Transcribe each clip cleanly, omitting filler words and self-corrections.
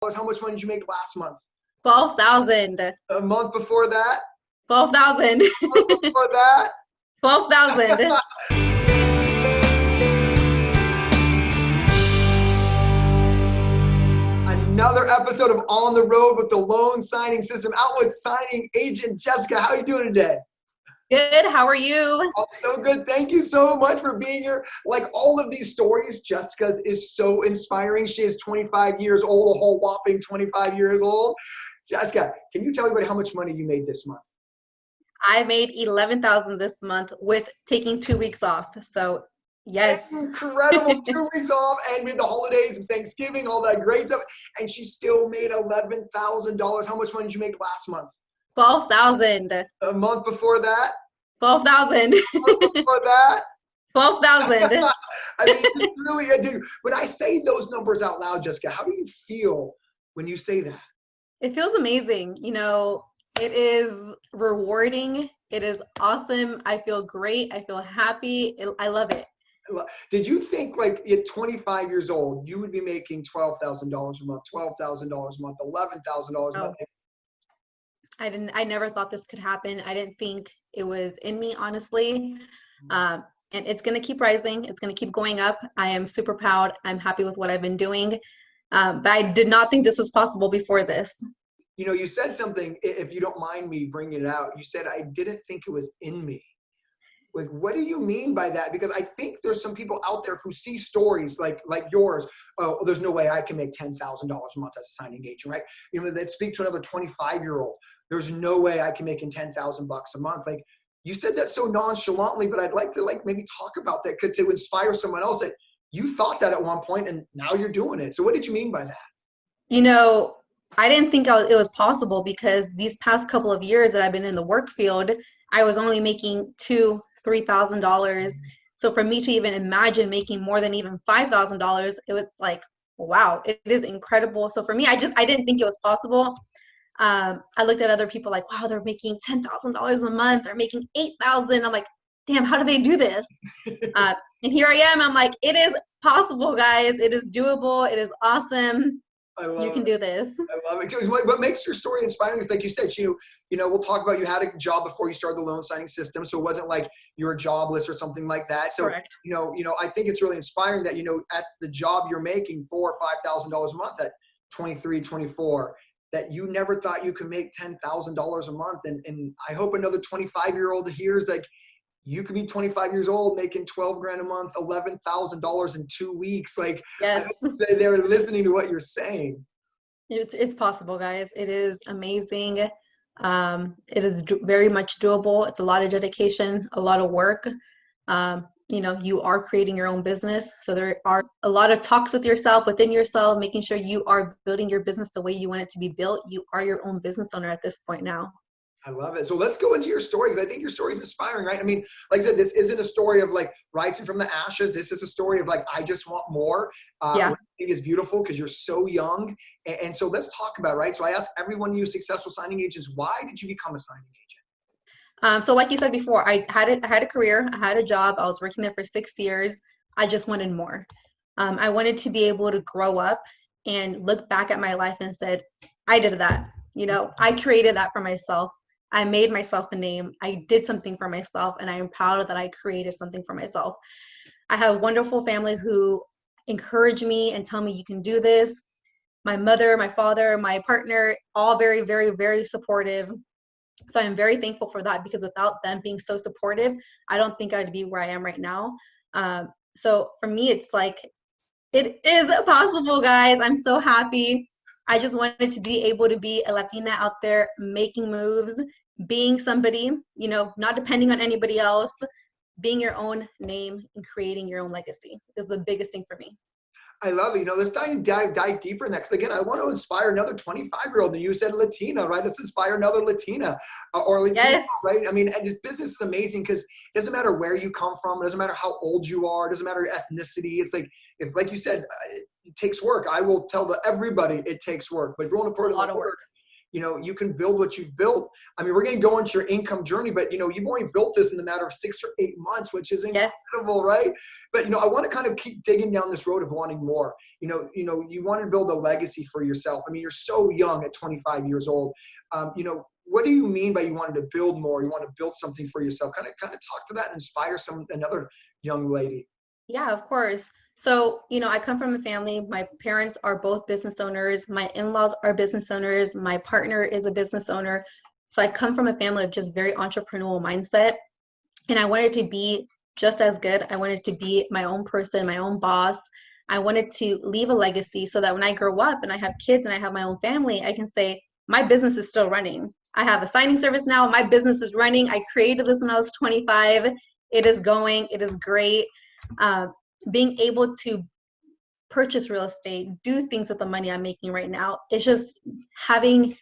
How much money did you make last month? 12,000. A month before that? 12,000. A month before that? 12,000. Another episode of On the Road with the Loan Signing System. Out with signing agent Jessica. How are you doing today? Good. How are you? Oh, so good. Thank you so much for being here. Like all of these stories, Jessica's is so inspiring. She is 25 years old, a whole whopping 25 years old. Jessica, can you tell everybody how much money you made this month? I made 11,000 this month with taking 2 weeks off. So yes. Incredible. 2 weeks off and with the holidays and Thanksgiving, all that great stuff. And she still made $11,000. How much money did you make last month? 12,000. A month before that? 12,000. A month before that? 12,000. I mean, it's really, dude, when I say those numbers out loud, Jessica, how do you feel when you say that? It feels amazing. It is rewarding. It is awesome. I feel great. I feel happy. I love it. Did you think like at 25 years old, you would be making $12,000 a month, $12,000 a month, $11,000 a month? I never thought this could happen. I didn't think it was in me, honestly. And it's going to keep rising. It's going to keep going up. I am super proud. I'm happy with what I've been doing. But I did not think this was possible before this. You know, you said something, if you don't mind me bringing it out, you said, I didn't think it was in me. Like, what do you mean by that? Because I think there's some people out there who see stories like yours. Oh, there's no way I can make $10,000 a month as a signing agent, right? You know, that speak to another 25-year-old. There's no way I can make $10,000 a month. Like, you said that so nonchalantly, but I'd like to maybe talk about that to inspire someone else that you thought that at one point and now you're doing it. So what did you mean by that? I didn't think it was possible because these past couple of years that I've been in the work field, I was only making $2,000-$3,000. So for me to even imagine making more than even $5,000, it was like, wow, it is incredible. So for me, I didn't think it was possible. I looked at other people like, wow, they're making $10,000 a month. They're making $8,000. I'm like, damn, how do they do this? And here I am. I'm like, it is possible, guys. It is doable. It is awesome. You can do this. I love it. What makes your story inspiring is, like you said, we'll talk about you had a job before you started the loan signing system. So it wasn't like you were jobless or something like that. So, correct. I think it's really inspiring that, at the job you're making $4,000 or $5,000 a month at 23, 24, that you never thought you could make $10,000 a month. And I hope another 25-year-old hears like, you could be 25 years old making 12 grand a month, $11,000 in 2 weeks. Like, yes, they're listening to what you're saying. It's possible, guys. It is amazing. It is very much doable. It's a lot of dedication, a lot of work. You are creating your own business. So there are a lot of talks with yourself, within yourself, making sure you are building your business the way you want it to be built. You are your own business owner at this point now. I love it. So let's go into your story, because I think your story is inspiring, right? I mean, like I said, this isn't a story of like rising from the ashes. This is a story of like, I just want more. Yeah. Which I think is beautiful because you're so young. And so let's talk about it, right? So I ask every one of you successful signing agents, why did you become a signing agent? So like you said before, I had a career, I had a job. I was working there for 6 years. I just wanted more. I wanted to be able to grow up and look back at my life and said, I did that. I created that for myself. I made myself a name. I did something for myself, and I am proud that I created something for myself. I have a wonderful family who encourage me and tell me you can do this. My mother, my father, my partner, all very, very, very supportive. So I'm very thankful for that, because without them being so supportive, I don't think I'd be where I am right now. So for me, it's like, it is possible, guys. I'm so happy. I just wanted to be able to be a Latina out there making moves, being somebody, not depending on anybody else, being your own name and creating your own legacy is the biggest thing for me. I love it. Let's dive deeper in that. Because again, I want to inspire another 25-year-old. And you said Latina, right? Let's inspire another Latina or Latina, yes. Right? I mean, and this business is amazing because it doesn't matter where you come from. It doesn't matter how old you are. It doesn't matter your ethnicity. It's like, like you said, it takes work. I will tell everybody it takes work. But if you want to put in a lot of work, you can build what you've built. I mean, we're going to go into your income journey, but you've only built this in the matter of 6 or 8 months, which is Yes. incredible, right? But I want to kind of keep digging down this road of wanting more. You want to build a legacy for yourself. I mean, you're so young at 25 years old. What do you mean by you wanted to build more? You want to build something for yourself? Kind of talk to that and inspire another young lady. Yeah, of course. So, I come from a family. My parents are both business owners. My in-laws are business owners. My partner is a business owner. So I come from a family of just very entrepreneurial mindset. And I wanted to be just as good. I wanted to be my own person, my own boss. I wanted to leave a legacy so that when I grow up and I have kids and I have my own family, I can say, my business is still running. I have a signing service now. My business is running. I created this when I was 25. It is going. It is great. Being able to purchase real estate, do things with the money I'm making right now. It's just having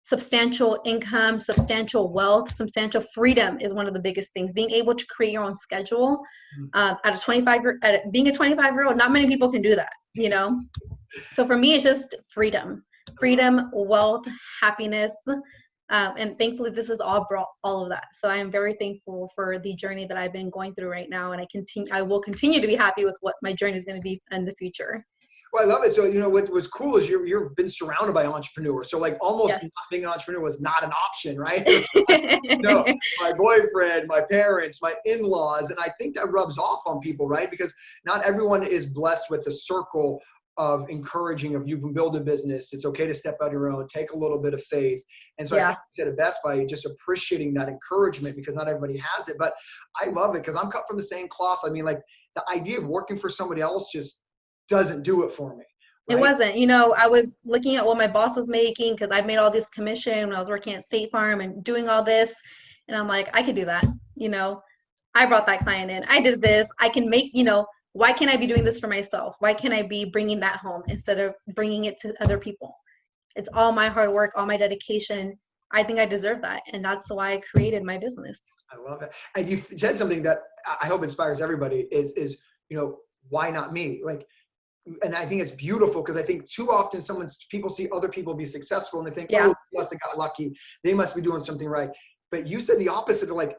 substantial income, substantial wealth, substantial freedom is one of the biggest things. Being able to create your own schedule. Being a 25-year-old, not many people can do that, So for me, it's just freedom, wealth, happiness. And thankfully, this has all brought all of that. So I am very thankful for the journey that I've been going through right now. And I will continue to be happy with what my journey is going to be in the future. Well, I love it. So, what was cool is you've been surrounded by entrepreneurs. So like almost Yes. not being an entrepreneur was not an option, right? My boyfriend, my parents, my in-laws. And I think that rubs off on people, right? Because not everyone is blessed with a circle of encouraging of you can build a business. It's okay to step out on your own, take a little bit of faith. And so I think you did it best by just appreciating that encouragement because not everybody has it. But I love it because I'm cut from the same cloth. I mean, like the idea of working for somebody else just doesn't do it for me. Right? It wasn't, I was looking at what my boss was making because I made all this commission when I was working at State Farm and doing all this. And I'm like, I could do that. I brought that client in. I did this. I can make, why can't I be doing this for myself? Why can't I be bringing that home instead of bringing it to other people? It's all my hard work, all my dedication. I think I deserve that. And that's why I created my business. I love it. And you said something that I hope inspires everybody is why not me? And I think it's beautiful because I think too often people see other people be successful and they think, oh, they must have got lucky. They must be doing something right. But you said the opposite of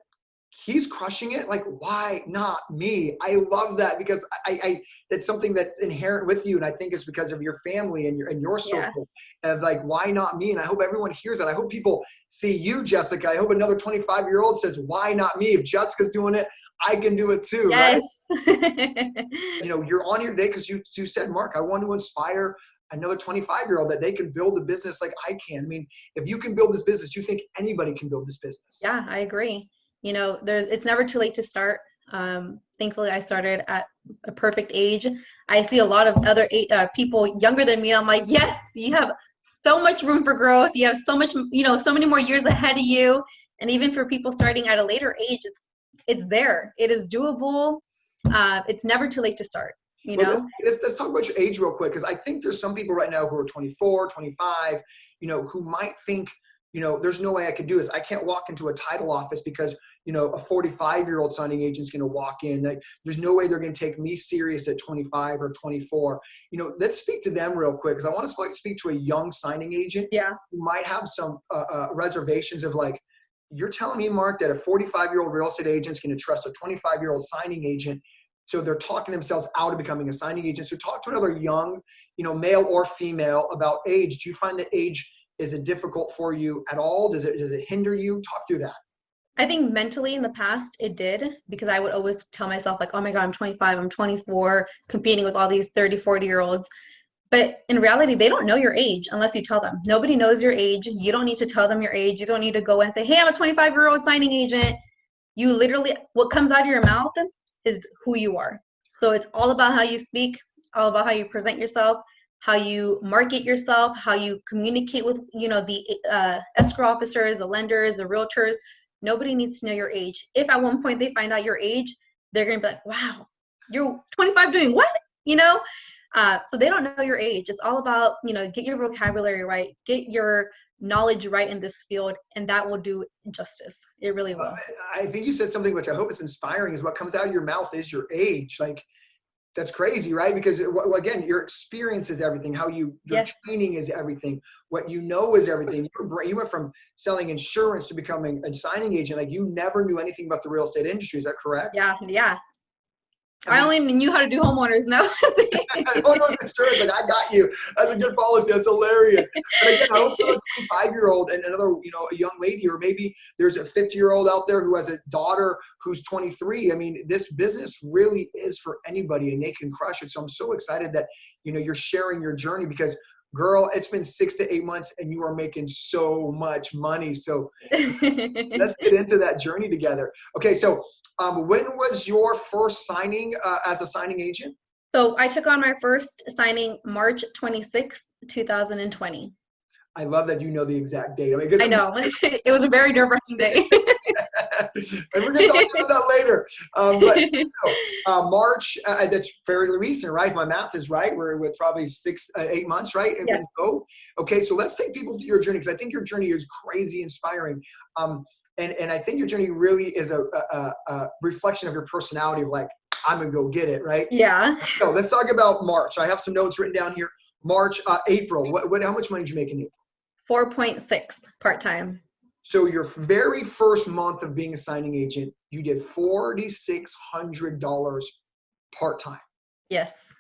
he's crushing it. Why not me? I love that because I that's something that's inherent with you. And I think it's because of your family and your circle of why not me? And I hope everyone hears that. I hope people see you, Jessica. I hope another 25-year-old says, why not me? If Jessica's doing it, I can do it too. Yes. Right? You're on here today because you said, Mark, I want to inspire another 25-year-old that they can build a business like I can. I mean, if you can build this business, you think anybody can build this business. Yeah, I agree. It's never too late to start. Thankfully, I started at a perfect age. I see a lot of other people younger than me. And I'm like, yes, you have so much room for growth. You have so much, so many more years ahead of you. And even for people starting at a later age, it's there. It is doable. It's never too late to start. Let's talk about your age real quick. Because I think there's some people right now who are 24, 25, who might think, there's no way I could do this. I can't walk into a title office because, a 45-year-old signing agent's going to walk in. There's no way they're going to take me serious at 25 or 24. Let's speak to them real quick because I want to speak to a young signing agent who might have some reservations of you're telling me, Mark, that a 45-year-old real estate agent's going to trust a 25-year-old signing agent. So they're talking themselves out of becoming a signing agent. So talk to another young, male or female about age. Do you find that age is it difficult for you at all? Does it hinder you? Talk through that. I think mentally in the past it did because I would always tell myself oh my God, I'm 25, I'm 24, competing with all these 30, 40-year-olds. But in reality, they don't know your age unless you tell them. Nobody knows your age. You don't need to tell them your age. You don't need to go and say, hey, I'm a 25-year-old signing agent. You literally, what comes out of your mouth is who you are. So it's all about how you speak, all about how you present yourself, how you market yourself, how you communicate with, the escrow officers, the lenders, the realtors. Nobody needs to know your age. If at one point they find out your age, they're going to be like, wow, you're 25 doing what? So they don't know your age. It's all about, get your vocabulary right, get your knowledge right in this field, and that will do justice. It really will. I think you said something which I hope is inspiring is what comes out of your mouth is your age. That's crazy, right? Because again, your experience is everything. Your Yes. training is everything. What you know is everything. You went from selling insurance to becoming a signing agent. Like, you never knew anything about the real estate industry. Is that correct? Yeah. Yeah. I I mean, only knew how to do homeowners. No. oh no, insurance. Like, I got you. That's a good policy. That's hilarious. But again, I hope you're a 25-year-old and another, a young lady, or maybe there's a 50-year-old out there who has a daughter who's 23. I mean, this business really is for anybody, and they can crush it. So I'm so excited that, you're sharing your journey, because girl, it's been 6 to 8 months and you are making so much money. So let's get into that journey together. Okay. So when was your first signing as a signing agent? So I took on my first signing March 26th, 2020. I love that you know the exact date. I mean, I know. It was a very nerve-wracking day. and we're going to talk about that later. March, that's fairly recent, right? If my math is right, we're with probably 8 months, right? Yes. Okay, so let's take people through your journey, because I think your journey is crazy inspiring. And I think your journey really is a reflection of your personality of like, I'm going to go get it, right? Yeah. So let's talk about March. I have some notes written down here. March, April. How much money did you make in April? 4.6 part-time. So your very first month of being a signing agent, you did $4,600 part-time. Yes.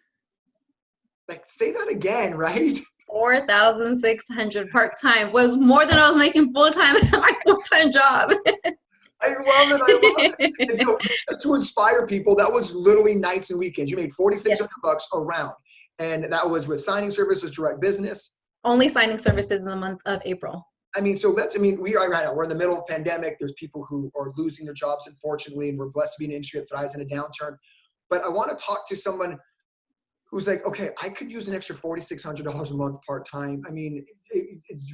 Like, say that again, right? 4,600 part-time was more than I was making full-time at my full-time job. I love it. And so just to inspire people, that was literally nights and weekends. You made $4,600 around. And that was with signing services, direct business. Only signing services in the month of April. I mean, so we are right now. We're in the middle of a pandemic. There's people who are losing their jobs, unfortunately, and we're blessed to be in an industry that thrives in a downturn. But I want to talk to someone who's like, okay, I could use an extra $4,600 a month part-time. I mean,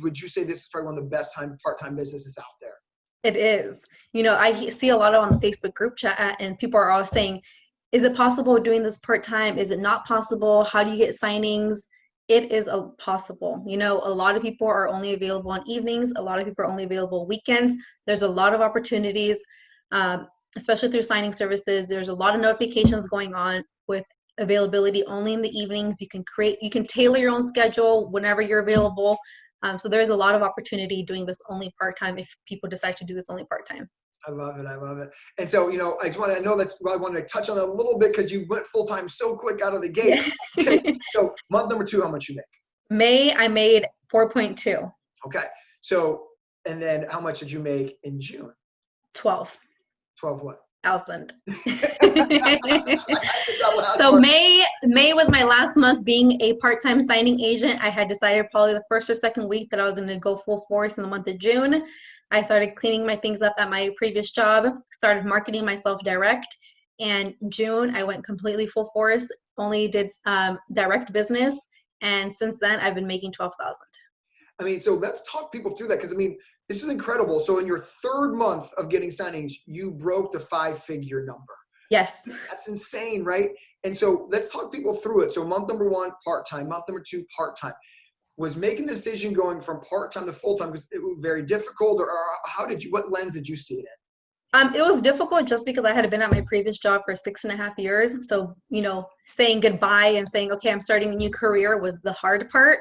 would you say this is probably one of the best part-time businesses out there? It is. I see a lot on the Facebook group chat, and people are always saying, is it possible doing this part-time? Is it not possible? How do you get signings? It is possible. A lot of people are only available on evenings. A lot of people are only available weekends. There's a lot of opportunities, especially through signing services. There's a lot of notifications going on with availability only in the evenings. You can tailor your own schedule whenever you're available. So there's a lot of opportunity doing this only part-time if people decide to do this only part-time. I love it. And so, I just I wanted to touch on that a little bit, because you went full-time so quick out of the gate. Yeah. Okay. So month number 2, how much you make? May, I made 4.2. Okay. So, and then how much did you make in June? 12. 12 what? $1,000. So May was my last month being a part-time signing agent. I had decided probably the first or second week that I was going to go full force in the month of June. I started cleaning my things up at my previous job, started marketing myself direct. And June, I went completely full force, only did direct business. And since then, I've been making $12,000. I mean, so let's talk people through that, because I mean, this is incredible. So in your third month of getting signings, you broke the 5-figure number. Yes. That's insane, right? And so let's talk people through it. So month number 1, part-time. Month number 2, part-time. Was making the decision going from part-time to full-time, because it was very difficult, or what lens did you see it in? It was difficult just because I had been at my previous job for 6.5 years. So, saying goodbye and saying, okay, I'm starting a new career was the hard part.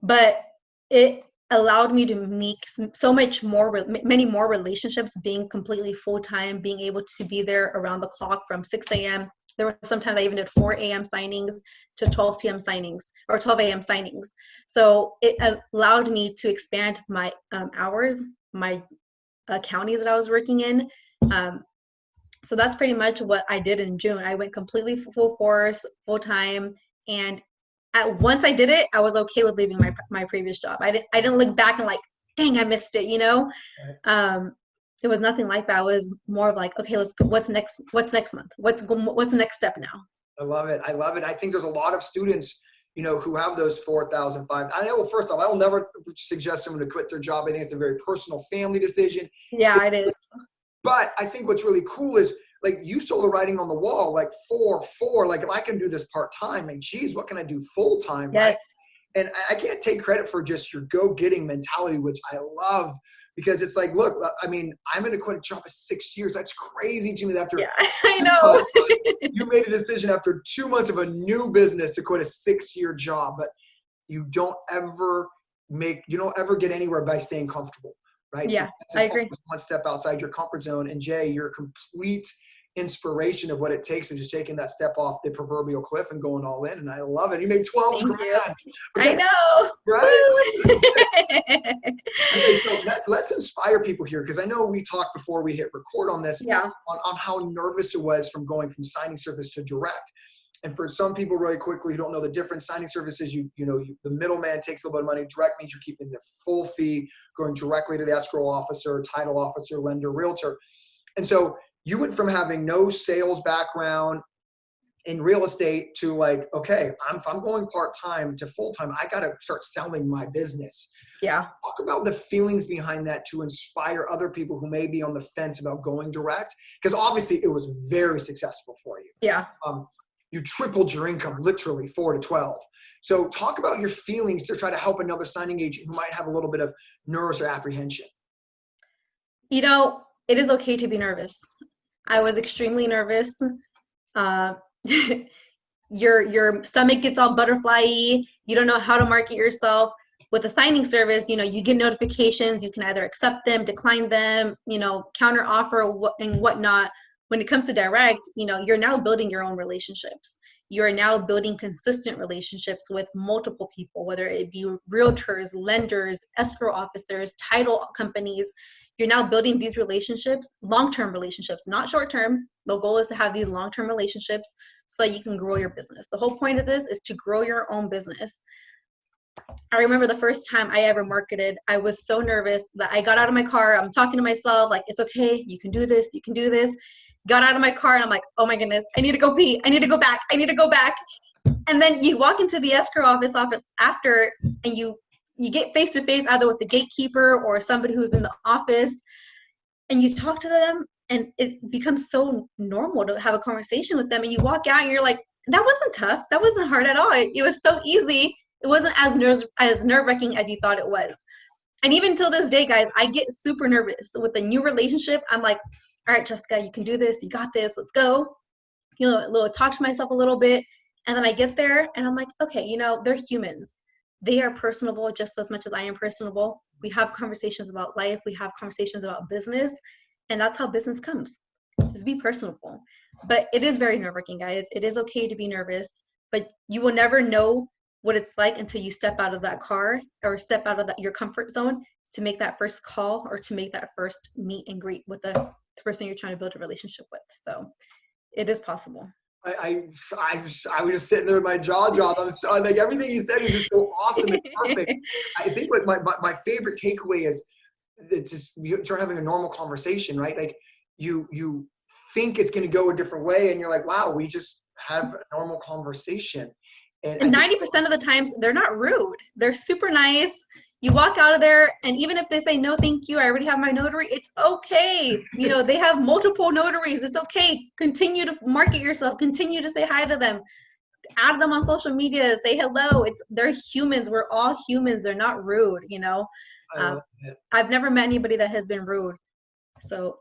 But it allowed me to meet many more relationships, being completely full-time, being able to be there around the clock from 6 a.m. There were sometimes I even did 4 a.m. signings to 12 p.m. signings or 12 a.m. signings. So it allowed me to expand my hours, my counties that I was working in. So that's pretty much what I did in June. I went completely full force, full-time, and once I did it, I was okay with leaving my previous job. I didn't look back and like, dang, I missed it, Right. It was nothing like that. It was more of like, okay, let's go. What's next month? What's the next step now? I love it. I think there's a lot of students, who have those 4,000, 5,000. I know, first off, I will never suggest someone to quit their job. I think it's a very personal family decision. Yeah, it is. But I think what's really cool is, like, you saw the writing on the wall, like 4, like, if I can do this part-time, like, geez, what can I do full-time? Yes. Right? And I can't take credit for just your go-getting mentality, which I love. because it's like, look, I mean, I'm going to quit a job at 6 years. That's crazy to me. After Yeah, I know. you made a decision after 2 months of a new business to quit a 6-year job, but you don't ever get anywhere by staying comfortable, right? Yeah, So I agree. one step outside your comfort zone. And Jay, you're a complete inspiration of what it takes and just taking that step off the proverbial cliff and going all in. And I love it. You made 12 Thank you. grand. I Okay, know. right? Okay, so let's inspire people here, because I know we talked before we hit record on this, Yeah. on how nervous it was from going from signing service to direct. And for some people, really quickly, who don't know the difference, signing services, the middleman takes a little bit of money. Direct means you're keeping the full fee, going directly to the escrow officer, title officer, lender, realtor. And so you went from having no sales background in real estate to like, okay, if I'm going part-time to full-time, I got to start selling my business. Yeah. Talk about the feelings behind that to inspire other people who may be on the fence about going direct, because obviously it was very successful for you. Yeah. You tripled your income, literally 4 to 12. So talk about your feelings to try to help another signing agent who might have a little bit of nerves or apprehension. It is okay to be nervous. I was extremely nervous. Your stomach gets all butterfly-y. You don't know how to market yourself. With a signing service, you get notifications. You can either accept them, decline them, counter offer and whatnot. When it comes to direct, you're now building your own relationships. You're now building consistent relationships with multiple people, whether it be realtors, lenders, escrow officers, title companies. You're now building these relationships, long-term relationships, not short-term. The goal is to have these long-term relationships so that you can grow your business. The whole point of this is to grow your own business. I remember the first time I ever marketed, I was so nervous that I got out of my car. I'm talking to myself like, it's okay. You can do this. You can do this. Got out of my car and I'm like, oh my goodness, I need to go pee. I need to go back. I need to go back. And then you walk into the escrow office after, and you get face to face either with the gatekeeper or somebody who's in the office, and you talk to them, and it becomes so normal to have a conversation with them. And you walk out and you're like, that wasn't tough. That wasn't hard at all. It was so easy. It wasn't as nerve-wracking as you thought it was. And even till this day, guys, I get super nervous with a new relationship. I'm like, all right, Jessica, you can do this. You got this. Let's go. Talk to myself a little bit. And then I get there and I'm like, okay, they're humans. They are personable just as much as I am personable. We have conversations about life. We have conversations about business. And that's how business comes. Just be personable. But it is very nerve-wracking, guys. It is okay to be nervous. But you will never know what it's like until you step out of that car or step out of your comfort zone to make that first call or to make that first meet and greet with the person you're trying to build a relationship with. So it is possible. I was just sitting there with my jaw dropped. I'm like, everything you said is just so awesome and perfect. I think what my favorite takeaway is, it's just you're having a normal conversation, right? Like you think it's going to go a different way, and you're like, wow, we just have a normal conversation. And 90% of the times they're not rude. They're super nice. You walk out of there, and even if they say, no, thank you, I already have my notary, it's okay. They have multiple notaries. It's okay. Continue to market yourself. Continue to say hi to them. Add them on social media. Say hello. They're humans. We're all humans. They're not rude, I've never met anybody that has been rude. So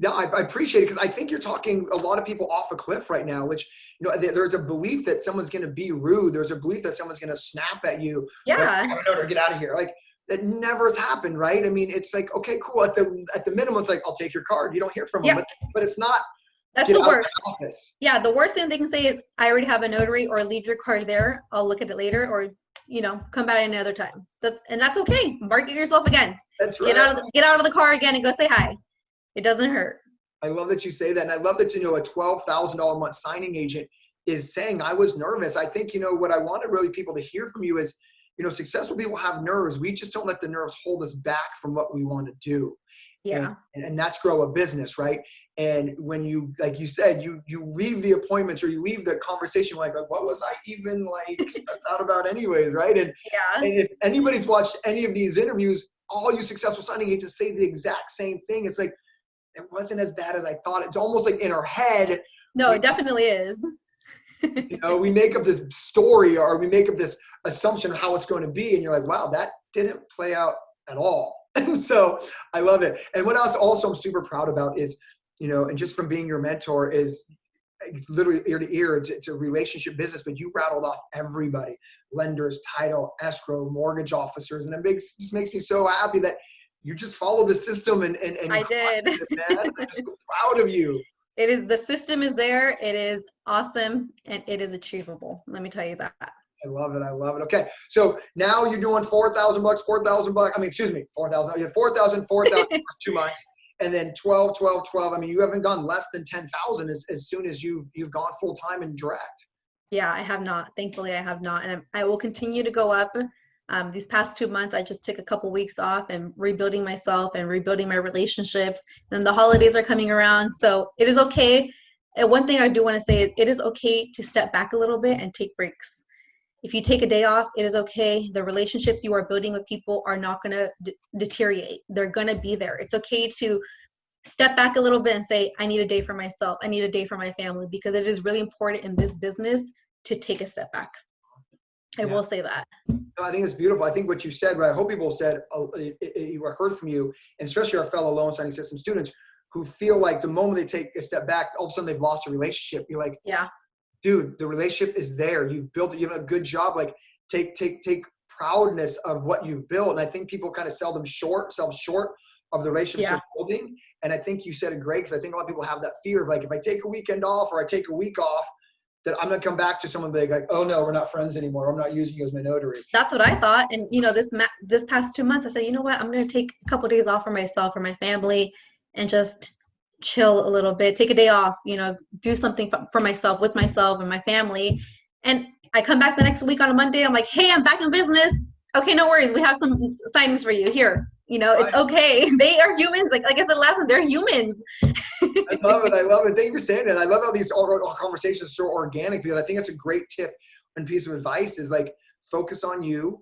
yeah, I appreciate it, because I think you're talking a lot of people off a cliff right now, which, there's a belief that someone's going to be rude. There's a belief that someone's going to snap at you. Yeah. Like, no, get out of here. Like, that never has happened, right? I mean, it's like, okay, cool. At the minimum, it's like, I'll take your card. You don't hear from them, but it's not. That's the worst. Yeah, the worst thing they can say is, I already have a notary, or leave your card there. I'll look at it later, or come back another time. That's okay. Market yourself again. That's right. Get out of the car again and go say hi. It doesn't hurt. I love that you say that. And I love that, a $12,000 a month signing agent is saying, I was nervous. I think, what I wanted really people to hear from you is, successful people have nerves. We just don't let the nerves hold us back from what we want to do. Yeah. And that's grow a business, right? And when you, like you said, you leave the appointments, or you leave the conversation like what was I even stressed out about anyways, right? And if anybody's watched any of these interviews, all you successful signing agents say the exact same thing. It's like, it wasn't as bad as I thought. It's almost like in our head. No, it definitely is. We make up this story, or we make up this assumption of how it's going to be. And you're like, wow, that didn't play out at all. So I love it. And what else also I'm super proud about is, and just from being your mentor is literally ear to ear, it's a relationship business, but you rattled off everybody: lenders, title, escrow, mortgage officers. And it just makes me so happy that you just follow the system and I did. crushed it, man. I'm just so proud of you. The system is there. It is awesome and it is achievable. Let me tell you that. I love it. I love it. Okay. So now you're doing $4,000, $4,000. I mean, excuse me, 4,000. You had 4,000 for 2 months, and then 12, 12, 12. I mean, you haven't gone less than 10,000 as soon as you've gone full time and direct. Yeah, I have not. Thankfully, I have not. And I will continue to go up. These past 2 months, I just took a couple weeks off and rebuilding myself and rebuilding my relationships. Then the holidays are coming around. So it is okay. And one thing I do want to say is it is okay to step back a little bit and take breaks. If you take a day off, it is okay. The relationships you are building with people are not going to deteriorate. They're going to be there. It's okay to step back a little bit and say, I need a day for myself. I need a day for my family, because it is really important in this business to take a step back. I will say that. No, I think it's beautiful. I think what you said, what I hope people said, you heard from you, and especially our fellow loan signing system students who feel like the moment they take a step back, all of a sudden they've lost a relationship. You're like, yeah, dude, the relationship is there. You've built it. You've done a good job. Like take proudness of what you've built. And I think people kind of sell themselves short of the relationships they're building. And I think you said it great, because I think a lot of people have that fear of like, if I take a weekend off or I take a week off, that I'm going to come back to someone big like, oh no, we're not friends anymore. I'm not using you as my notary. That's what I thought. And this past 2 months, I said, you know what? I'm going to take a couple of days off for myself, for my family, and just chill a little bit, take a day off, do something for myself, with myself and my family. And I come back the next week on a Monday. I'm like, hey, I'm back in business. Okay, no worries. We have some signings for you here. It's okay. They are humans. Like I said last time, they're humans. I love it. I love it. Thank you for saying that. I love how these all conversations are so organic, because I think that's a great tip and piece of advice is like, focus on you,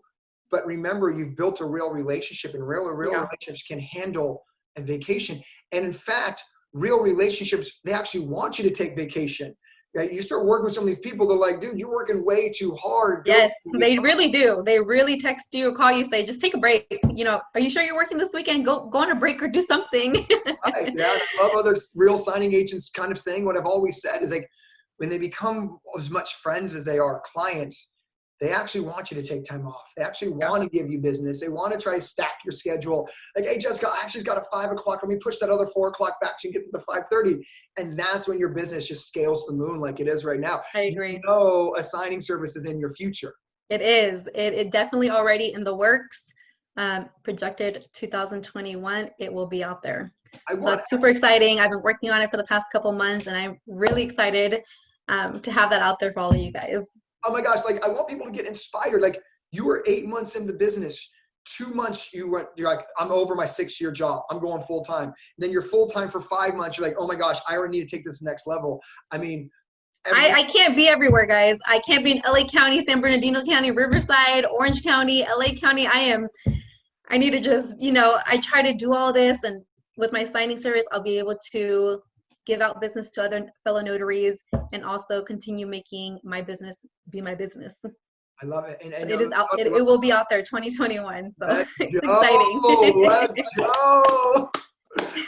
but remember you've built a real relationship, and real relationships can handle a vacation. And in fact, real relationships, they actually want you to take vacation. Right? You start working with some of these people, they're like, dude, you're working way too hard. Yes, they really do. They really text you or call you, say, just take a break. Are you sure you're working this weekend? Go on a break or do something. Right. Yeah. I love other real signing agents kind of saying what I've always said is like, when they become as much friends as they are clients, they actually want you to take time off. They actually want to give you business. They want to try to stack your schedule. Like, hey, Jessica, I actually got a 5 o'clock. Let me push that other 4 o'clock back so you can get to the 5:30. And that's when your business just scales to the moon like it is right now. I agree. A signing service is in your future. It is. It definitely already in the works. Projected 2021, it will be out there. So it's super exciting. I've been working on it for the past couple months, and I'm really excited to have that out there for all of you guys. Oh my gosh, like I want people to get inspired. Like you were 8 months into business, 2 months you're like, I'm over my 6-year job. I'm going full time. Then you're full time for 5 months. You're like, oh my gosh, I already need to take this next level. I mean, I can't be everywhere, guys. I can't be in LA County, San Bernardino County, Riverside, Orange County, LA County. I need to just, I try to do all this, and with my signing service, I'll be able to give out business to other fellow notaries, and also continue making my business be my business. I love it. And it is out. It will be out there 2021. So it's exciting. Let's go.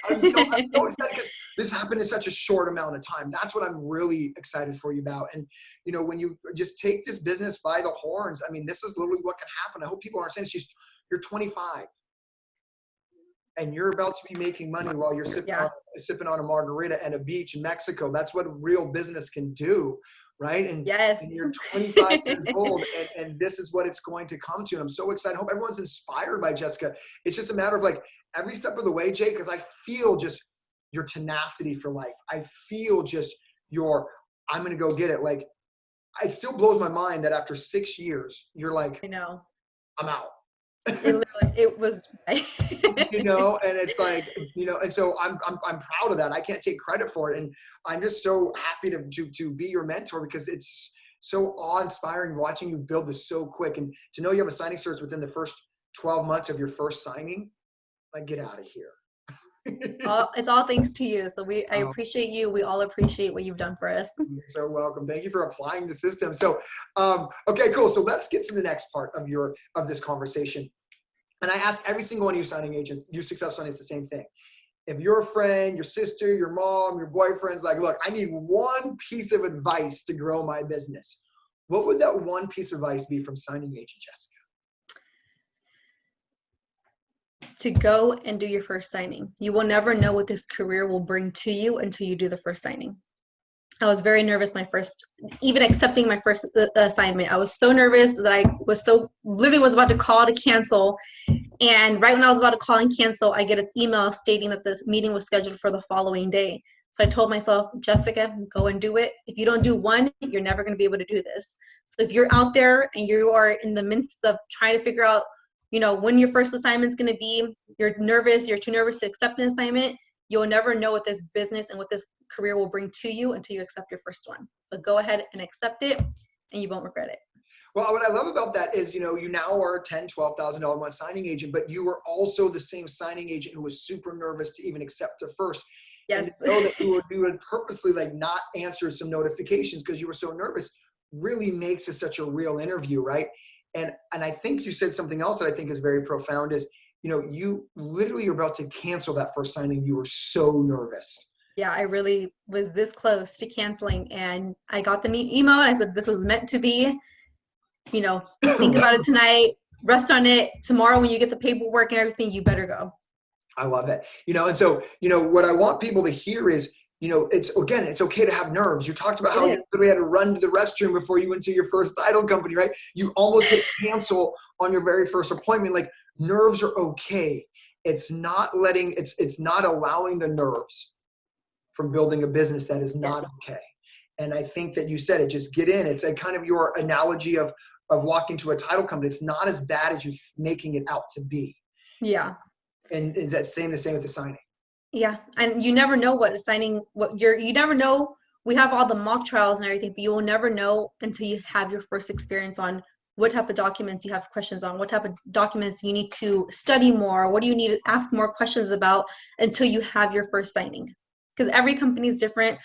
I'm so excited because this happened in such a short amount of time. That's what I'm really excited for you about. And, when you just take this business by the horns, I mean, this is literally what can happen. I hope people understand. You're 25. And you're about to be making money while you're sipping on a margarita at a beach in Mexico. That's what real business can do, right? And, yes. And you're 25 years old, and this is what it's going to come to. And I'm so excited. I hope everyone's inspired by Jessica. It's just a matter of like every step of the way, Jay, because I feel just your tenacity for life. I feel just I'm going to go get it. Like, it still blows my mind that after 6 years, you're like, I know, I'm out. It was and it's like, and so I'm proud of that. I can't take credit for it, and I'm just so happy to be your mentor, because it's so awe-inspiring watching you build this so quick, and to know you have a signing service within the first 12 months of your first signing. Like, get out of here. It's all thanks to you. So I appreciate you. We all appreciate what you've done for us. You're so welcome. Thank you for applying the system. So, okay, cool. So let's get to the next part of this conversation. And I ask every single one of you signing agents, you successful, it's the same thing. If your friend, your sister, your mom, your boyfriend's like, look, I need one piece of advice to grow my business, what would that one piece of advice be from signing agent Jessica? To go and do your first signing. You will never know what this career will bring to you until you do the first signing. I was very nervous even accepting my first assignment. I was so nervous that I literally was about to call to cancel. And right when I was about to call and cancel, I get an email stating that this meeting was scheduled for the following day. So I told myself, Jessica, go and do it. If you don't do one, you're never going to be able to do this. So if you're out there and you are in the midst of trying to figure out, when your first assignment's going to be, you're too nervous to accept an assignment, you'll never know what this business and what this career will bring to you until you accept your first one. So go ahead and accept it, and you won't regret it. Well, what I love about that is, you now are a $10,000, $12,000 a month signing agent, but you were also the same signing agent who was super nervous to even accept the first. Yes. And to know that you would purposely not answer some notifications because you were so nervous really makes it such a real interview, right? And I think you said something else that I think is very profound is, you literally are about to cancel that first signing. You were so nervous. Yeah, I really was this close to canceling, and I got the email and I said, this was meant to be. Think about it tonight, rest on it. Tomorrow when you get the paperwork and everything, you better go. I love it. And so, what I want people to hear is, it's okay to have nerves. You talked about how you literally had to run to the restroom before you went to your first title company, right? You almost hit cancel on your very first appointment. Like, nerves are okay. It's not allowing the nerves from building a business that is not okay. And I think that you said it, just get in. It's a kind of your analogy of walking to a title company. It's not as bad as you're making it out to be. Yeah. And is that the same with the signing? Yeah. And you never know you never know. We have all the mock trials and everything, but you will never know until you have your first experience on what type of documents you have questions on, what type of documents you need to study more, what do you need to ask more questions about until you have your first signing. Because every company is different.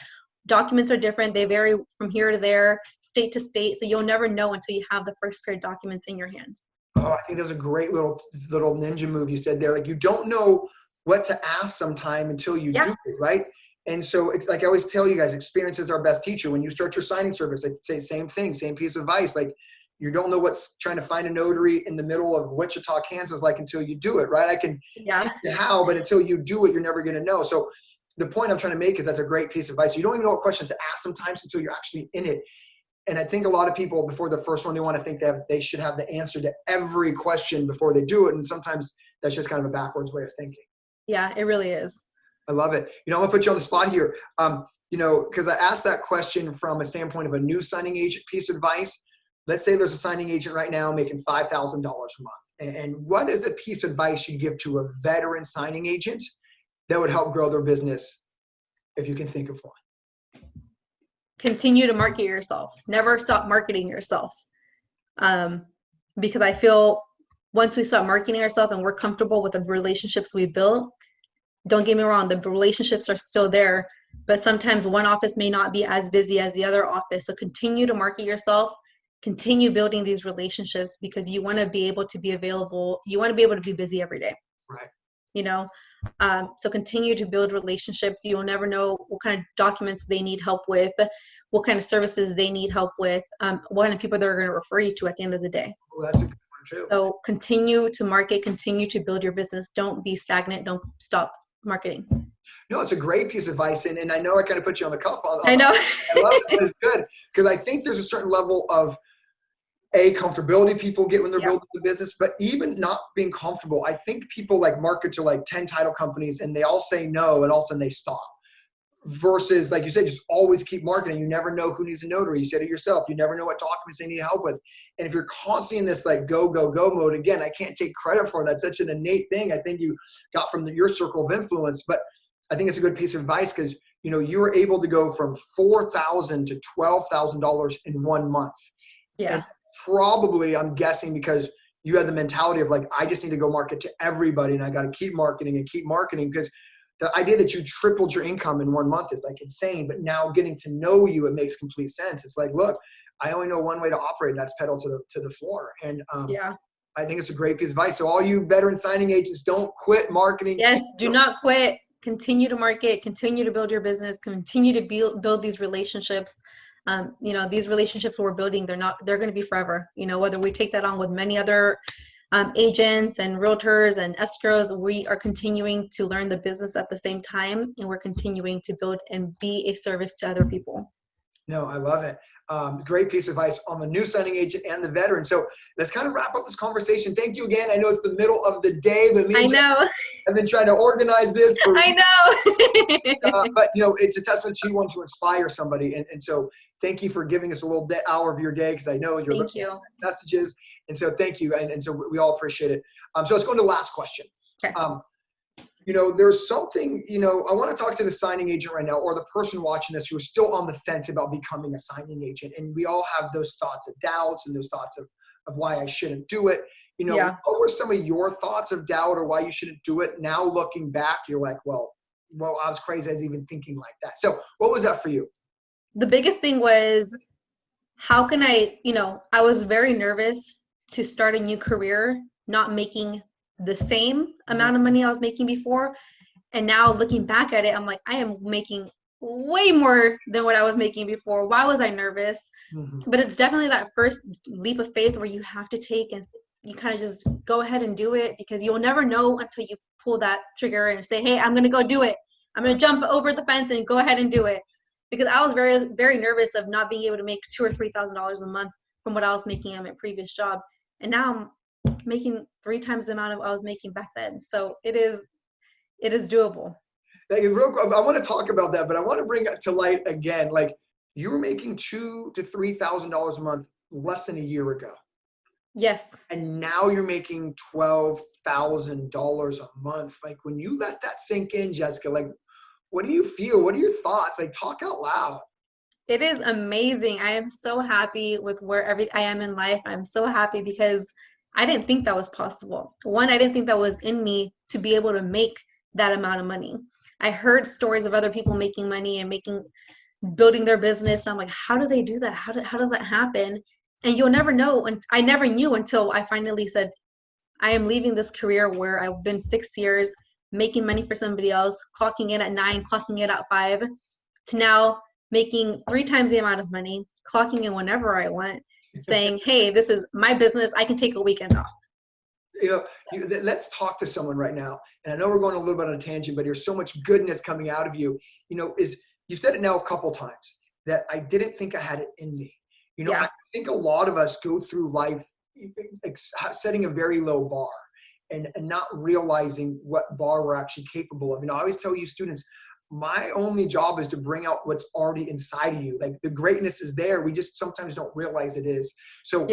Documents are different. They vary from here to there, state to state. So you'll never know until you have the first pair of documents in your hands. Oh, I think that was a great little ninja move you said there. Like, you don't know what to ask sometime until you do it, right? And so, like I always tell you guys, experience is our best teacher. When you start your signing service, I say same thing, same piece of advice. Like, you don't know what's trying to find a notary in the middle of Wichita, Kansas, like, until you do it, right? I can teach you how, but until you do it, you're never going to know. So the point I'm trying to make is that's a great piece of advice. You don't even know what questions to ask sometimes until you're actually in it. And I think a lot of people before the first one, they want to think that they should have the answer to every question before they do it. And sometimes that's just kind of a backwards way of thinking. Yeah, it really is. I love it. I'm going to put you on the spot here. Because I asked that question from a standpoint of a new signing agent piece of advice. Let's say there's a signing agent right now making $5,000 a month. And what is a piece of advice you give to a veteran signing agent that would help grow their business, if you can think of one? Continue to market yourself. Never stop marketing yourself. Because I feel once we start marketing ourselves and we're comfortable with the relationships we built, don't get me wrong, the relationships are still there, but sometimes one office may not be as busy as the other office. So continue to market yourself, continue building these relationships because you want to be able to be available. You want to be able to be busy every day. Right. So continue to build relationships. You'll never know what kind of documents they need help with, what kind of services they need help with, what kind of people they're going to refer you to at the end of the day. Well, that's a good one too. So continue to market, continue to build your business. Don't be stagnant. Don't stop marketing. No, it's a great piece of advice. And I know I kind of put you on the cuff. I know. I love it, but it's good because I think there's a certain level of comfortability people get when they're building the business, but even not being comfortable, I think people market to 10 title companies and they all say no and all of a sudden they stop. Versus, like you said, just always keep marketing. You never know who needs a notary. You said it yourself. You never know what documents they need help with. And if you're constantly in this go, go, go mode, again, I can't take credit for that. That's such an innate thing I think you got from your circle of influence. But I think it's a good piece of advice because, you were able to go from $4,000 to $12,000 in 1 month. Yeah. And probably, I'm guessing, because you had the mentality of I just need to go market to everybody and I got to keep marketing because the idea that you tripled your income in 1 month is insane. But now getting to know you, it makes complete sense. It's look, I only know one way to operate, and that's pedal to the floor. And I think it's a great piece of advice. So all you veteran signing agents, don't quit marketing. Yes, do not quit. Continue to market, continue to build your business, continue to build these relationships. These relationships we're building, they're going to be forever. Whether we take that on with many other agents and realtors and escrows, we are continuing to learn the business at the same time, and we're continuing to build and be a service to other people. No, I love it. Great piece of advice on the new signing agent and the veteran. So let's kind of wrap up this conversation. Thank you again. I know it's the middle of the day, but I know. I've been trying to organize this. I know. But it's a testament to you wanting to inspire somebody. And so thank you for giving us a little hour of your day, because I know you're looking at messages. And so thank you. And so we all appreciate it. So let's go into the last question. Okay. There's something, I want to talk to the signing agent right now, or the person watching this who is still on the fence about becoming a signing agent. And we all have those thoughts of doubts and those thoughts of why I shouldn't do it. What were some of your thoughts of doubt or why you shouldn't do it? Now looking back, you're like, well, I was crazy. I was even thinking like that. So what was that for you? The biggest thing was, how can I was very nervous to start a new career, not making the same amount of money I was making before. And now looking back at it, I'm like, I am making way more than what I was making before. Why was I nervous? Mm-hmm. But it's definitely that first leap of faith where you have to take, and you kind of just go ahead and do it, because you'll never know until you pull that trigger and say, hey, I'm going to go do it. I'm going to jump over the fence and go ahead and do it. Because I was very, very nervous of not being able to make $2,000 or $3,000 a month from what I was making at my previous job. And now I'm making 3 times the amount of I was making back then. So it is doable. Real quick, I want to talk about that, but I want to bring it to light again. Like, you were making $2,000 to $3,000 a month less than a year ago. Yes. And now you're making $12,000 a month. Like, when you let that sink in, Jessica, like, what do you feel? What are your thoughts? Like, talk out loud. It is amazing. I am so happy with where I am in life. I'm so happy because I didn't think that was possible. One, I didn't think that was in me to be able to make that amount of money. I heard stories of other people making money and building their business. And I'm like, how do they do that? How does that happen? And you'll never know. And I never knew until I finally said, I am leaving this career where I've been 6 years making money for somebody else, clocking in at 9, clocking in at 5, to now making 3 times the amount of money, clocking in whenever I want, saying, hey, this is my business. I can take a weekend off. Let's talk to someone right now. And I know we're going a little bit on a tangent, but there's so much goodness coming out of you. You said it now a couple times, that I didn't think I had it in me. I think a lot of us go through life setting a very low bar and not realizing what bar we're actually capable of. I always tell you students, my only job is to bring out what's already inside of you. Like, the greatness is there. We just sometimes don't realize it is. So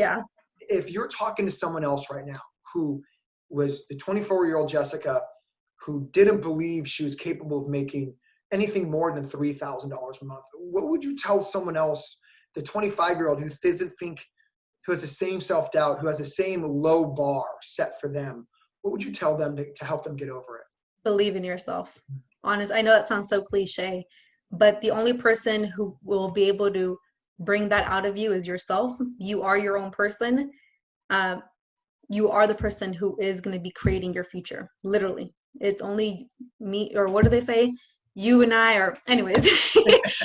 if you're talking to someone else right now who was the 24-year-old Jessica, who didn't believe she was capable of making anything more than $3,000 a month, what would you tell someone else, the 25-year-old who doesn't think, who has the same self-doubt, who has the same low bar set for them? What would you tell them to help them get over it? Believe in yourself. Honest. I know that sounds so cliche, but the only person who will be able to bring that out of you is yourself. You are your own person. You are the person who is going to be creating your future. Literally. It's only me, or what do they say? You and I are, anyways,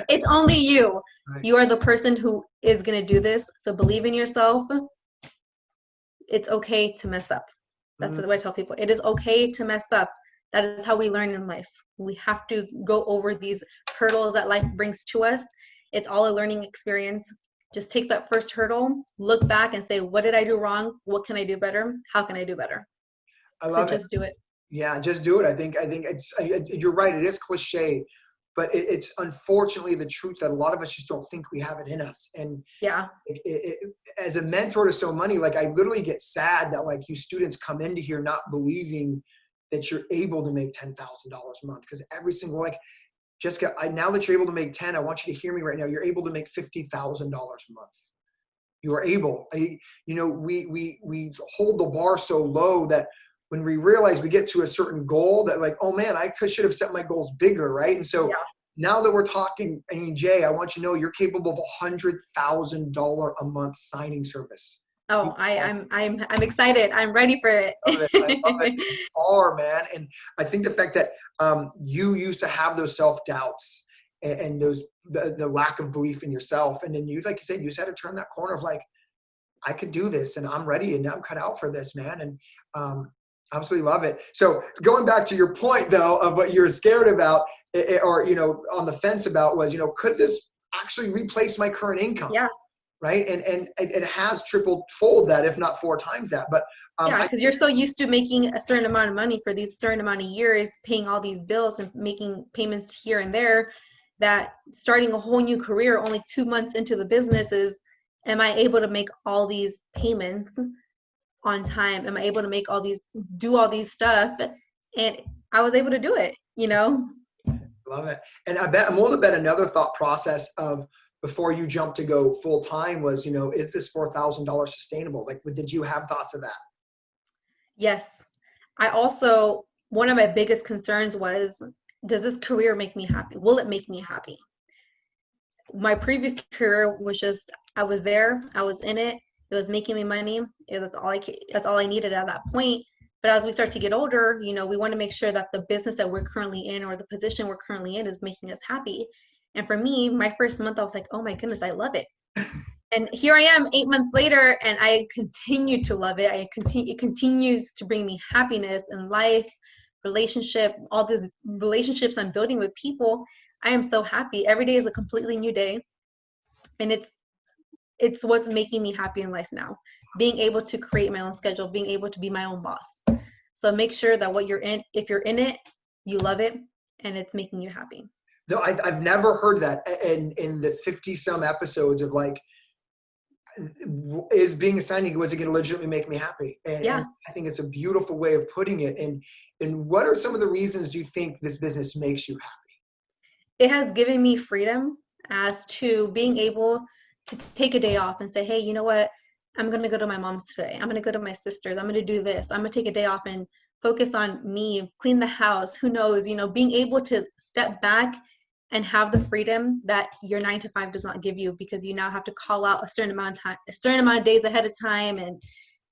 it's only you. Right. You are the person who is going to do this. So believe in yourself. It's okay to mess up. That's the way I tell people. It is okay to mess up. That is how we learn in life. We have to go over these hurdles that life brings to us. It's all a learning experience. Just take that first hurdle, look back and say, what did I do wrong? What can I do better? How can I do better? I love it. Just do it. Yeah, just do it. I think you're right. It is cliche, but it's unfortunately the truth that a lot of us just don't think we have it in us. And as a mentor to so many, like, I literally get sad that, like, you students come into here not believing that you're able to make $10,000 a month, because every single, like, Jessica, now that you're able to make 10, I want you to hear me right now. You're able to make $50,000 a month. You are able. We hold the bar so low that when we realize we get to a certain goal, that, like, oh man, I should have set my goals bigger, right? And so now that we're talking, Jay, I want you to know you're capable of $100,000 a month signing service. Oh, I'm excited. I'm ready for it. Love it. I love it. You are, man. And I think the fact that you used to have those self-doubts and those the lack of belief in yourself. And then you, like you said, you just had to turn that corner of like, I could do this and I'm ready and I'm cut out for this, man. And absolutely love it. So going back to your point though, of what you're scared about or, on the fence about was, could this actually replace my current income? Yeah. Right. And it has tripled fold that, if not 4 times that. But yeah, because you're so used to making a certain amount of money for these certain amount of years, paying all these bills and making payments here and there, that starting a whole new career only 2 months into the business is, am I able to make all these payments on time? Am I able to do all these stuff? And I was able to do it, Love it. And I'm willing to bet another thought process of before you jump to go full time was, is this $4,000 sustainable? Like, did you have thoughts of that? Yes. One of my biggest concerns was, does this career make me happy? Will it make me happy? My previous career was just, I was there, I was in it, it was making me money. That's all I needed at that point. But as we start to get older, we want to make sure that the business that we're currently in or the position we're currently in is making us happy. And for me, my first month, I was like, oh my goodness, I love it. And here I am 8 months later, and I continue to love it. It continues to bring me happiness in life, relationship, all these relationships I'm building with people. I am so happy. Every day is a completely new day. And it's what's making me happy in life now. Being able to create my own schedule, being able to be my own boss. So make sure that if you're in it, you love it and it's making you happy. No, I've never heard that in the 50 some episodes of like, is being a signing, was it going to legitimately make me happy? And I think it's a beautiful way of putting it. And what are some of the reasons do you think this business makes you happy? It has given me freedom as to being able to take a day off and say, hey, you know what? I'm going to go to my mom's today. I'm going to go to my sister's. I'm going to do this. I'm going to take a day off and focus on me, clean the house. Who knows, being able to step back and have the freedom that your 9 to 5 does not give you, because you now have to call out a certain amount of time, a certain amount of days ahead of time, and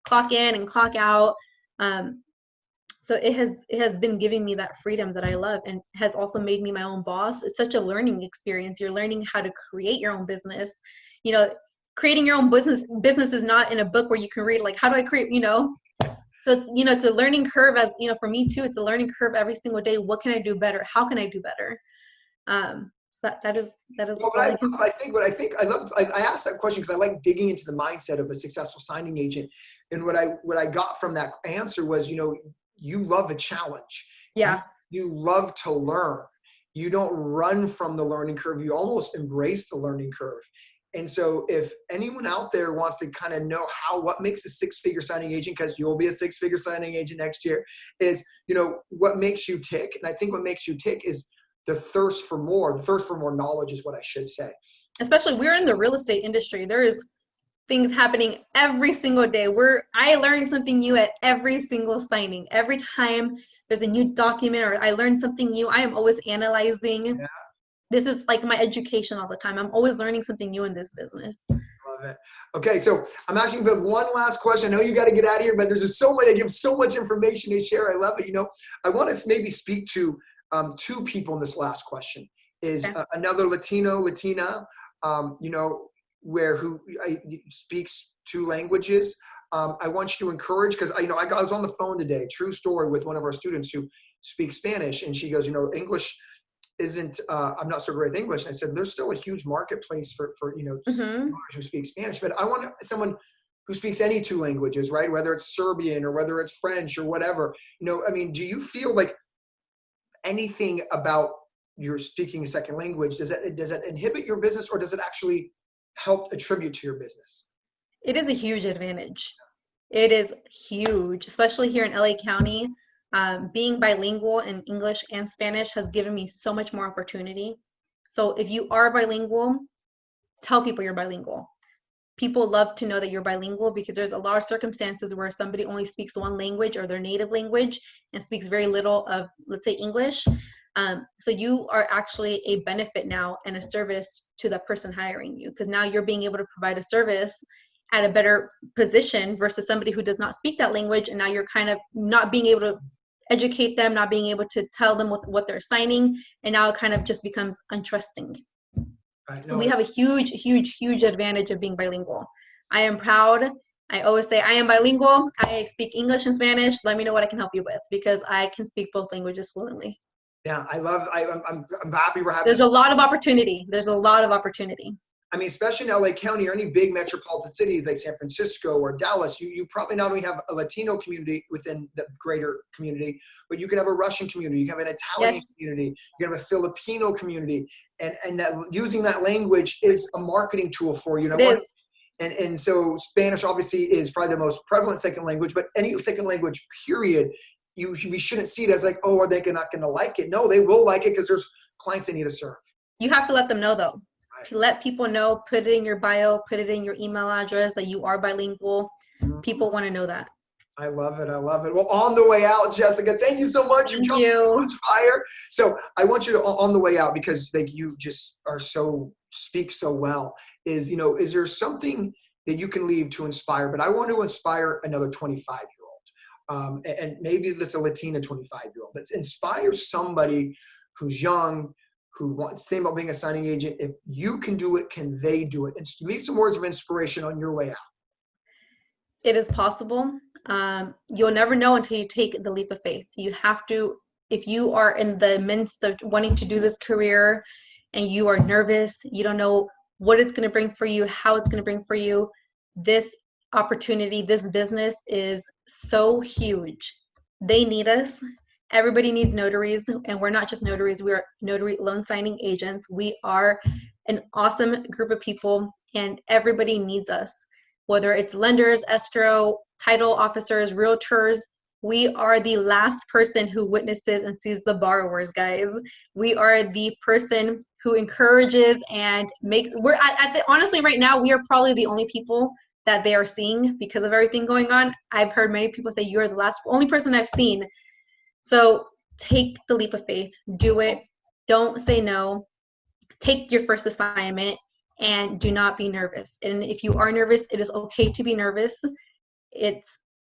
clock in and clock out. So it has been giving me that freedom that I love, and has also made me my own boss. It's such a learning experience. You're learning how to create your own business. Creating your own business is not in a book where you can read, like, how do I create, So it's, it's a learning curve, as, for me too, it's a learning curve every single day. What can I do better? How can I do better? So that is well, I asked that question because I like digging into the mindset of a successful signing agent. And what I got from that answer was, you love a challenge. Yeah. You love to learn. You don't run from the learning curve. You almost embrace the learning curve. And so if anyone out there wants to kind of know what makes a 6-figure signing agent, because you'll be a 6-figure signing agent next year, is, what makes you tick. And I think what makes you tick is the thirst for more knowledge is what I should say. Especially we're in the real estate industry. There is things happening every single day. I learn something new at every single signing. Every time there's a new document or I learn something new, I am always analyzing. Yeah. This is like my education all the time. I'm always learning something new in this business. Love it. Okay, so I'm actually going to have one last question. I know you got to get out of here, but there's just they give so much information to share. I love it. I want to maybe speak to 2 people in this last question. Is another Latina, who speaks 2 languages. I want you to encourage, because I was on the phone today, true story, with one of our students who speaks Spanish, and she goes, English isn't, I'm not so great with English. And I said, there's still a huge marketplace for who speak Spanish, but I want someone who speaks any 2 languages, right? Whether it's Serbian or whether it's French or whatever, do you feel like anything about your speaking a second language, does that inhibit your business, or does it actually help attribute to your business? It is a huge advantage. It is huge, especially here in LA County. Being bilingual in English and Spanish has given me so much more opportunity. So if you are bilingual, tell people you're bilingual. People love to know that you're bilingual, because there's a lot of circumstances where somebody only speaks one language or their native language and speaks very little of, let's say, English. So you are actually a benefit now and a service to the person hiring you, because now you're being able to provide a service at a better position versus somebody who does not speak that language. And now you're kind of not being able to educate them, not being able to tell them what they're signing. And now it kind of just becomes untrusting. So we have a huge, huge, huge advantage of being bilingual. I am proud. I always say I am bilingual. I speak English and Spanish. Let me know what I can help you with, because I can speak both languages fluently. Yeah, I'm happy we're having. There's a lot of opportunity. There's a lot of opportunity. I mean, especially in LA County or any big metropolitan cities like San Francisco or Dallas, you probably not only have a Latino community within the greater community, but you can have a Russian community, you can have an Italian community, you can have a Filipino community, and that, using that language is a marketing tool for you. It is. And so Spanish obviously is probably the most prevalent second language, but any second language period, we shouldn't see it as like, oh, are they not going to like it? No, they will like it because there's clients they need to serve. You have to let them know, though. Let people know, put it in your bio, put it in your email address that you are bilingual. People want to know that. I love it. I love it. Well, on the way out, Jessica, thank you so much. Thank you. So much fire. So I want you to, on the way out, because like you just are speak so well, is there something that you can leave to inspire? But I want to inspire another 25-year-old. And maybe that's a Latina 25-year-old, but inspire somebody who's young, who wants to think about being a signing agent. If you can do it, can they do it? And leave some words of inspiration on your way out. It is possible. You'll never know until you take the leap of faith. You have to, if you are in the midst of wanting to do this career and you are nervous, you don't know what it's going to bring for you, how it's going to bring for you, this opportunity, this business is so huge. They need us. Everybody needs notaries, and we're not just notaries. We are notary loan signing agents. We are an awesome group of people, and everybody needs us. Whether it's lenders, escrow, title officers, realtors, we are the last person who witnesses and sees the borrowers, guys. We are the person who encourages and makes. Honestly, right now, we are probably the only people that they are seeing because of everything going on. I've heard many people say you are the only person I've seen. So take the leap of faith, do it. Don't say no. Take your first assignment and do not be nervous. And if you are nervous, it is okay to be nervous.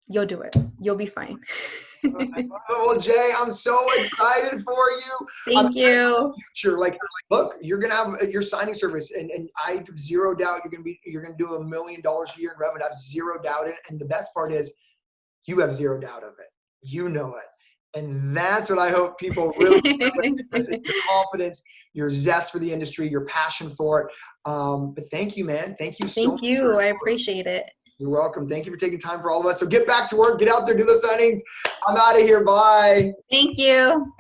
You'll do it. You'll be fine. Well, Jay, I'm so excited for you. Thank you. Future, look, you're gonna have your signing service, and I have zero doubt you're gonna do $1 million a year in revenue. I have zero doubt in it. And the best part is, you have zero doubt of it. You know it. And that's what I hope people really your confidence, your zest for the industry, your passion for it. But thank you, man. Thank you so much. Thank you. I appreciate it. You're welcome. Thank you for taking time for all of us. So get back to work. Get out there. Do the signings. I'm out of here. Bye. Thank you.